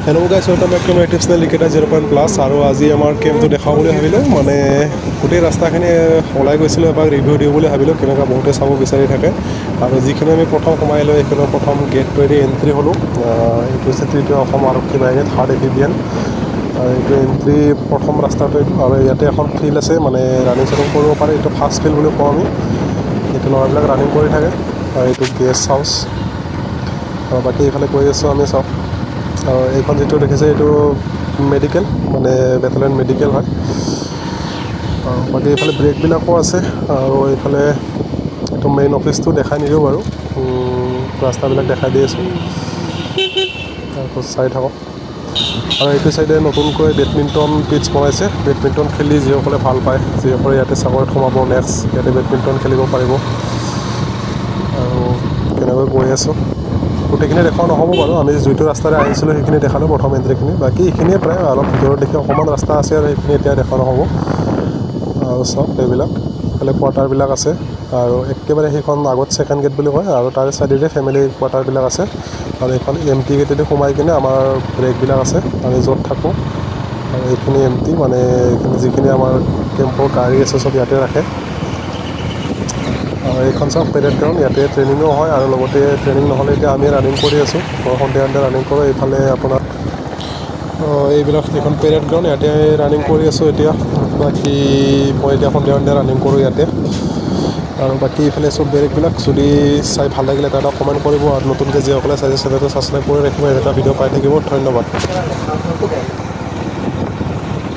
Hello' guys, welcome back to my YouTube channel ইকেটা 0.+ আৰু আজি আমাৰ কেম্পটো দেখাওঁ বুলি ভাবিলোঁ। মানে গোটেই ৰাস্তাখিনি ওলাই গৈছিলোঁ, এবাৰ ৰিভিউ দিওঁ বুলি ভাবিলোঁ, কেনেকুৱা বহুতে চাব বিচাৰি থাকে। আৰু যিখিনি আমি প্ৰথম সোমাই লৈ এইখিনি প্ৰথম গেটটোৱেদি এণ্ট্ৰি হ'লোঁ। এইটো হৈছে তৃতীয় অসম আৰক্ষী বাহিনীত 3rd APBN। আৰু এইটো এণ্ট্ৰি প্ৰথম ৰাস্তাটো এইটো। আৰু ইয়াতে এখন ফিল্ড আছে, মানে ৰানিং চানিং কৰিব পাৰে। এইটো ফাৰ্ষ্ট ফিল্ড বুলি কওঁ আমি। এইটো ল'ৰাবিলাক ৰানিং কৰি থাকে। আৰু এইটো গেষ্ট হাউচ। আৰু বাকী এইফালে গৈ আছোঁ আমি, চাওক। আৰু এইখন যিটো দেখিছে এইটো মেডিকেল, মানে বেটেলিয়ন মেডিকেল হয়। আৰু বাকী এইফালে ব্ৰেকবিলাকো আছে। আৰু এইফালে এইটো মেইন অফিচটো দেখাই নিদিওঁ বাৰু, ৰাস্তাবিলাক দেখাই দি আছোঁ, তাৰপিছত চাই থাকক। আৰু এইটো চাইডে নতুনকৈ বেডমিণ্টন পিটছ বনাইছে। বেডমিণ্টন খেলি যিসকলে ভাল পায়, যিসকলে ইয়াতে চাকৰিত সোমাব, নেক্সট ইয়াতে বেডমিণ্টন খেলিব পাৰিব। আৰু কেনেকৈ গৈ আছোঁ, গোটেইখিনি দেখাও নহ'ব বাৰু। আমি যিটো ৰাস্তাৰে আহিছিলোঁ সেইখিনি দেখালোঁ, প্ৰথম এণ্ট্ৰিখিনি। বাকী এইখিনিয়ে প্ৰায় অলপ ভিতৰত দেখি অকণমান ৰাস্তা আছে, আৰু সেইখিনি এতিয়া দেখা নহ'ব। আৰু চাওক এইবিলাক, এইফালে কোৱাৰ্টাৰবিলাক আছে। আৰু একেবাৰে সেইখন আগত ছেকেণ্ড গেট বুলি কয়, আৰু তাৰ চাইডেৰে ফেমিলি কোৱাৰ্টাৰবিলাক আছে। আৰু এইখন এমটি গেটেদি সোমাই কিনে আমাৰ ব্ৰেকবিলাক আছে, আমি য'ত থাকোঁ। আৰু এইখিনি এমটি, মানে এইখিনি যিখিনি আমাৰ কেম্পৰ গাড়ী আছে চব ইয়াতে ৰাখে। আৰু এইখন চাওক পেৰেড গ্ৰাউণ্ড, ইয়াতে ট্ৰেইনিঙো হয়। আৰু লগতে ট্ৰেইনিং নহ'লে এতিয়া আমি ৰানিং কৰি আছোঁ, সন্ধিয়া ৰানিং কৰোঁ। এইফালে আপোনাৰ এইবিলাক এইখন পেৰেড গ্ৰাউণ্ড, ইয়াতে ৰানিং কৰি আছোঁ এতিয়া। বাকী মই এতিয়া সন্ধিয়া ৰানিং কৰোঁ ইয়াতে। আৰু বাকী এইফালে চব বেৰেকবিলাক, যদি চাই ভাল লাগিলে এটা কমেণ্ট কৰিব। আৰু নতুনকৈ যিসকলে চাইছে চেনেলটো ছাবস্ক্ৰাইব কৰি ৰাখিব, এটা ভিডিঅ' পাই থাকিব। ধন্যবাদ।